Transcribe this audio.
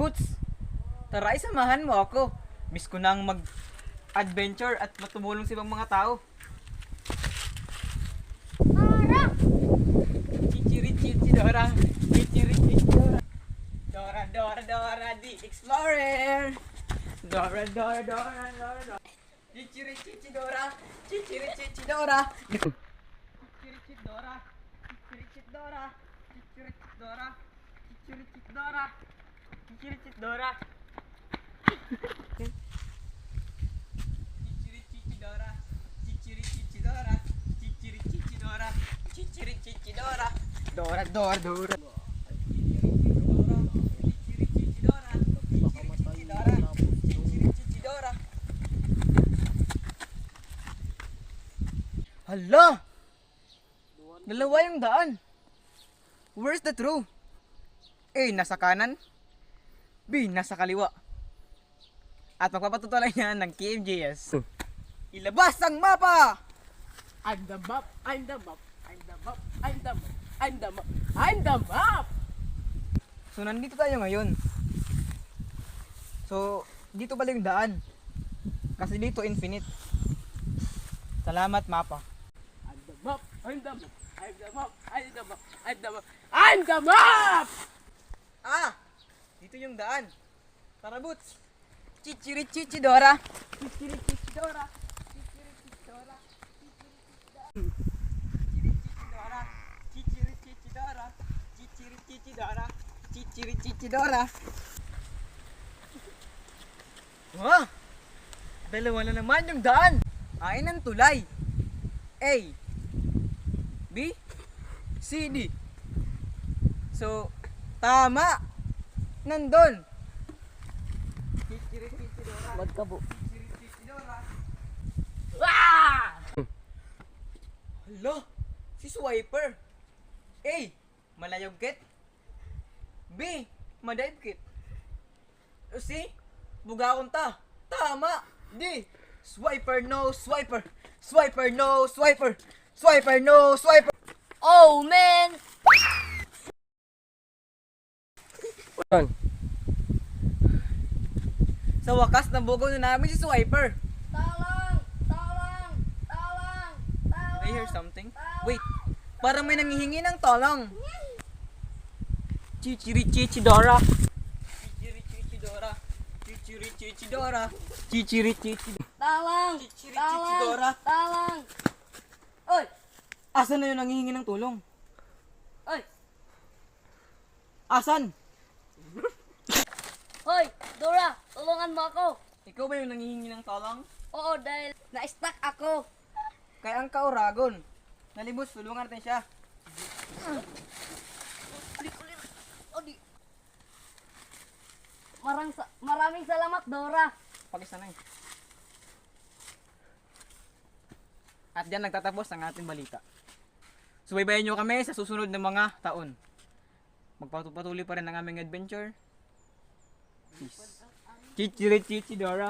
Boots, tara samahan mo ako. Miss ko nang mag-adventure at matumulong sa ibang mga tao. Dora! Chichiri Dora. Chichiri Dora. Dora, Dora, Dora the Explorer. Dora, Dora, Dora, Dora, Dora. Chichiri Dora. Chichiri Dora. Chichiri Dora. Chichiri Dora. Chichiri Dora. Chichiri Dora. Chichiri Dora. Chichiri Dora. Chichiri Dora. Chichiri Dora. Chichiri Dora. Dora, Dora, Dora. Hala! Dalawa yung daan. Where's the true? A. Nasa kanan. B. Nasa kaliwa. At magpapatutulan niya ng KMJS. Ilabas ang mapa! I'm the map, I'm the map, I'm the map, I'm the map, I'm the map, I'm the map! So, nandito tayo ngayon. So, dito pala yung daan. Kasi dito infinite. Salamat, mapa. I'm the map, I'm the map, I'm the map, I'm the map, I'm the map, I'm the map! Ah! Dito yung daan. Tara, Boots. Chichiri Dora. Chichiri Dora. Chichiri Dora. Chichiri Dora. Chichiri Dora. Chichiri Dora. Wah! Dalawa na naman yung daan. Ain ng tulay. A. B. C. D. So, tama. Nandun. Magkabo. Ah! Hala, si Swiper. A. Malayog kit. B. Madive kit. C. Bugaon ta. Tama. D. Swiper no swiper. Swiper no swiper. Swiper no swiper. Oh, man! Sa wakas, nabugaw na namin si Swiper. Talang! Talang! Talang! Talang! I hear something. Wait, parang may nangihingi ng tolong. Chichiri Dora. Chichiri Dora. Chichiri Dora. Chichiri Talang! Chichiri Talang! Dora. Talang! Oy! Asan na yung nangihingi ng tulong? Oy! Asan? Hoy! Dora! Tulungan mo ako! Ikaw ba yung nangihingi ng tolong? Oo, dahil na-stuck ako! Kaya ang kauragon. Nalibos, tulungan natin siya. Odi! Maraming salamat, Dora! Pakis na yun. At diyan nagtatapos ang ating balita. Subaybayan nyo kami sa susunod na mga taon. Magpatuloy pa rin ang aming adventure. Peace. Chichiri Dora.